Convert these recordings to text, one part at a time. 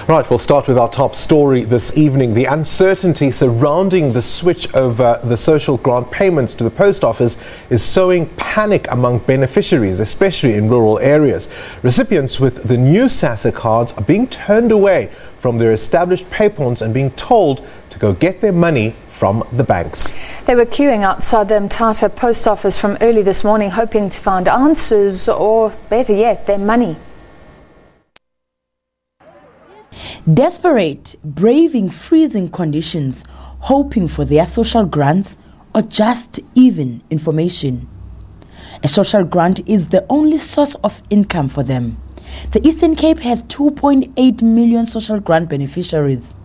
Right, we'll start with our top story this evening. The uncertainty surrounding the switch over the social grant payments to the post office is sowing panic among beneficiaries, especially in rural areas. Recipients with the new SASSA cards are being turned away from their established payphones and being told to go get their money from the banks. They were queuing outside the Mthatha Post office from early this morning, hoping to find answers or, better yet, their money. Desperate, braving freezing conditions, hoping for their social grants or just even information. A social grant is the only source of income for them. The Eastern Cape has 2.8 million social grant beneficiaries.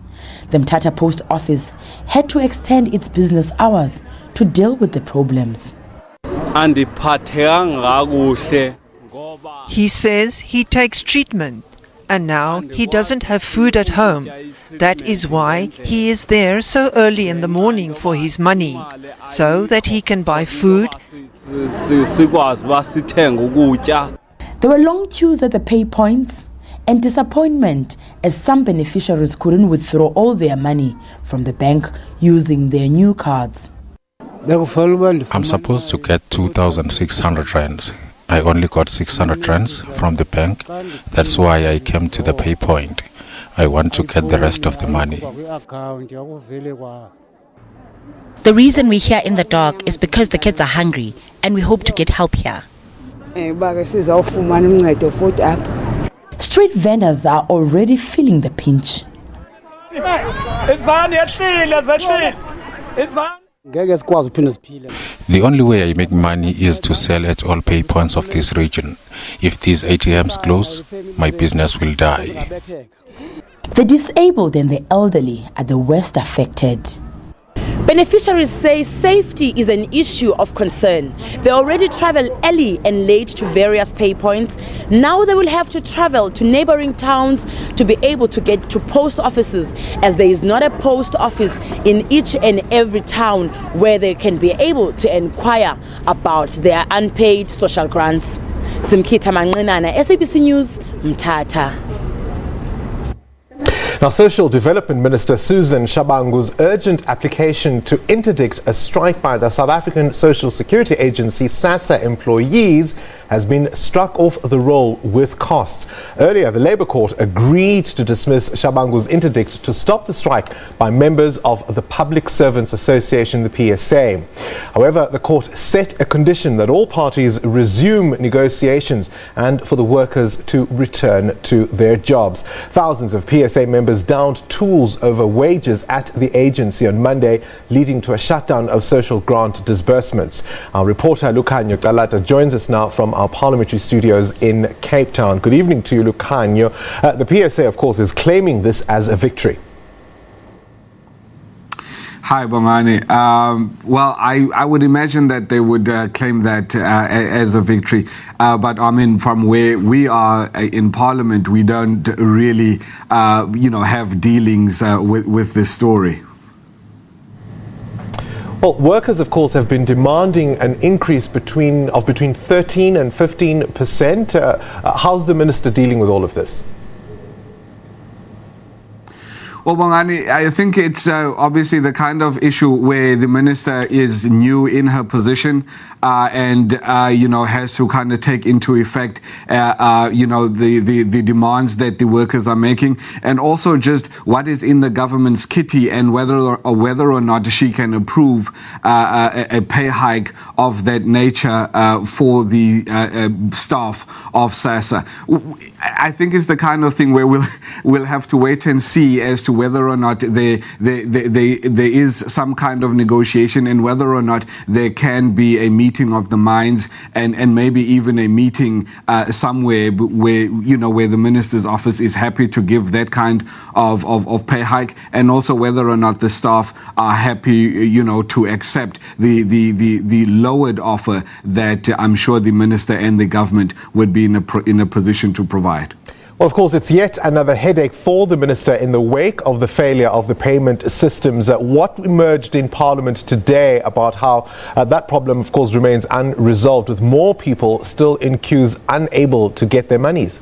The Mthatha Post office had to extend its business hours to deal with the problems. He says he takes treatment and now he doesn't have food at home. That is why he is there so early in the morning for his money, so that he can buy food. There were long queues at the pay points and disappointment as some beneficiaries couldn't withdraw all their money from the bank using their new cards. I'm supposed to get 2,600 rands. I only got 600 rands from the bank. That's why I came to the pay point. I want to get the rest of the money. The reason we're here in the dark is because the kids are hungry and we hope to get help here. Street vendors are already feeling the pinch. The only way I make money is to sell at all pay points of this region. If these ATMs close, my business will die. The disabled and the elderly are the worst affected. Beneficiaries say safety is an issue of concern. They already travel early and late to various pay points. Now they will have to travel to neighboring towns to be able to get to post offices, as there is not a post office in each and every town where they can be able to inquire about their unpaid social grants. Simkita Manqinana, SABC News, Mthatha. Now, Social Development Minister Susan Shabangu's urgent application to interdict a strike by the South African Social Security Agency SASSA employees has been struck off the roll with costs. Earlier, the Labour Court agreed to dismiss Shabangu's interdict to stop the strike by members of the Public Servants Association, the PSA. However, the court set a condition that all parties resume negotiations and for the workers to return to their jobs. Thousands of PSA members downed tools over wages at the agency on Monday, leading to a shutdown of social grant disbursements. Our reporter Lukhanyo Calata joins us now from our parliamentary studios in Cape Town. Good evening to you, Lukhanyo. The PSA, of course, is claiming this as a victory. Hi, Bongani. Well, I would imagine that they would claim that as a victory. But I mean, from where we are in Parliament, we don't really, have dealings with this story. Well, workers, of course, have been demanding an increase between 13 and 15%. How's the minister dealing with all of this? Well, Bongani, I think it's obviously the kind of issue where the minister is new in her position and has to kind of take into effect, the demands that the workers are making, and also just what is in the government's kitty and whether or not she can approve a pay hike of that nature for the staff of SASSA. I think it's the kind of thing where we'll have to wait and see as to whether or not there is some kind of negotiation and whether or not there can be a meeting of the minds and maybe even a meeting somewhere where the minister's office is happy to give that kind of pay hike, and also whether or not the staff are happy to accept the lowered offer that I'm sure the minister and the government would be in a position to provide. Well, of course, it's yet another headache for the minister in the wake of the failure of the payment systems. What emerged in Parliament today about how that problem, of course, remains unresolved, with more people still in queues unable to get their monies?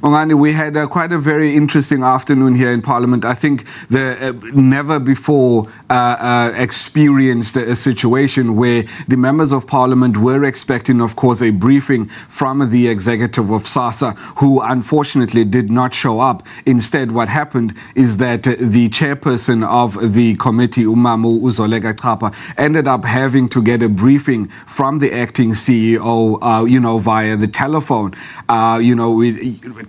Ongani, we had quite a very interesting afternoon here in Parliament. I think the never before experienced a situation where the members of Parliament were expecting, of course, a briefing from the executive of SASSA, who unfortunately did not show up. Instead, what happened is that the chairperson of the committee, Umamu Uzoleka Chapa, ended up having to get a briefing from the acting CEO, via the telephone.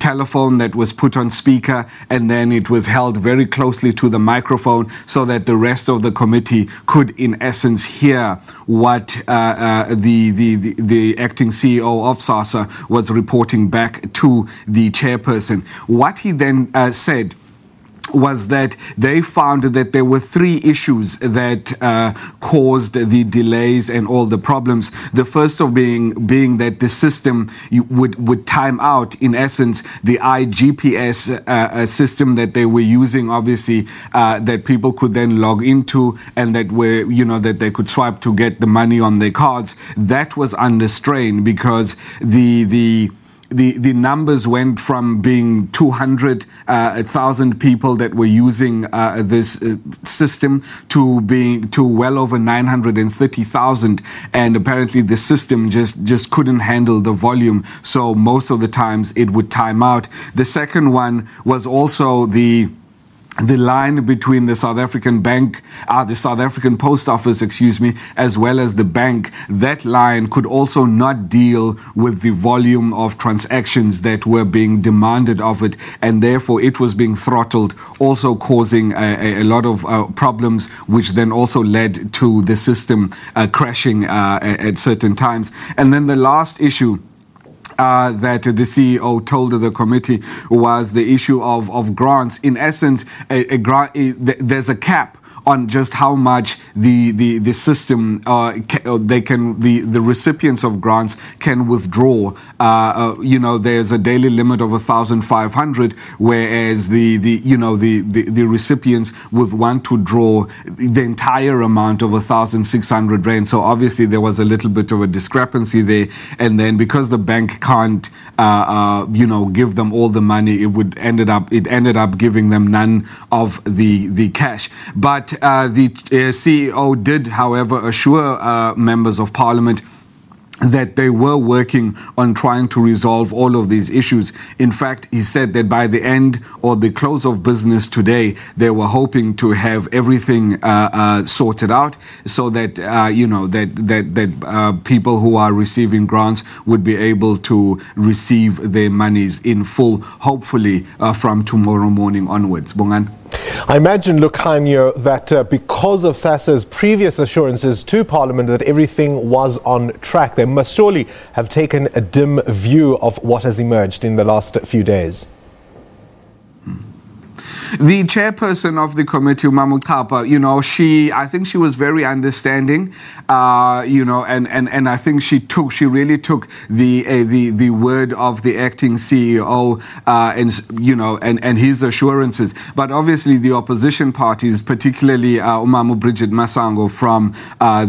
Telephone that was put on speaker, and then it was held very closely to the microphone so that the rest of the committee could, in essence, hear what the acting CEO of SASSA was reporting back to the chairperson. What he then said was that they found that there were three issues that caused the delays and all the problems. The first of being that the system would time out, in essence, the iGPS system that they were using, obviously, that people could then log into and that that they could swipe to get the money on their cards. That was under strain because the numbers went from being 200,000 people that were using this system to well over 930,000, and apparently the system just couldn't handle the volume, so most of the times it would time out. The second one was also the line between the South African Post Office, as well as the bank. That line could also not deal with the volume of transactions that were being demanded of it, and therefore it was being throttled, also causing a lot of problems, which then also led to the system crashing at certain times. And then the last issue that the CEO told the committee was the issue of grants. In essence, there's a cap on just how much the system the recipients of grants can withdraw. There's a daily limit of 1,500, whereas the recipients would want to draw the entire amount of 1,600 rand. So obviously there was a little bit of a discrepancy there, and then because the bank can't give them all the money, it ended up giving them none of the cash. But the CEO did, however, assure members of Parliament that they were working on trying to resolve all of these issues. In fact, he said that by the end or the close of business today, they were hoping to have everything sorted out so that people who are receiving grants would be able to receive their monies in full, hopefully from tomorrow morning onwards. Bongan? I imagine, Lukhanyo, that because of SASSA's previous assurances to Parliament that everything was on track, they must surely have taken a dim view of what has emerged in the last few days. The chairperson of the committee, Umamu Chapa, I think she was very understanding, and I think she really took the word of the acting CEO, and his assurances. But obviously the opposition parties, particularly Umamu Bridget Masango from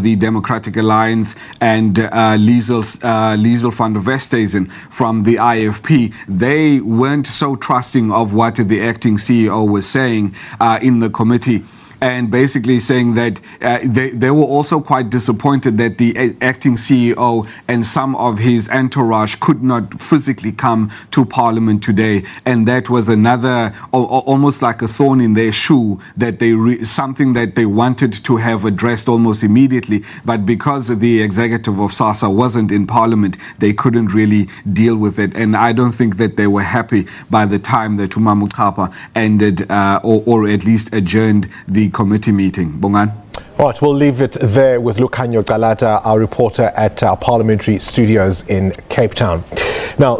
the Democratic Alliance and Liesel van der Westhuizen from the IFP, they weren't so trusting of what the acting CEO was saying in the committee, and basically saying that they were also quite disappointed that the acting CEO and some of his entourage could not physically come to Parliament today, and that was another almost like a thorn in their shoe, that something that they wanted to have addressed almost immediately, but because the executive of SASSA wasn't in Parliament, they couldn't really deal with it, and I don't think that they were happy by the time that Umamu Chapa ended or at least adjourned the committee meeting. Bongan? All right, we'll leave it there with Lukhanyo Calata, our reporter at our parliamentary studios in Cape Town. Now,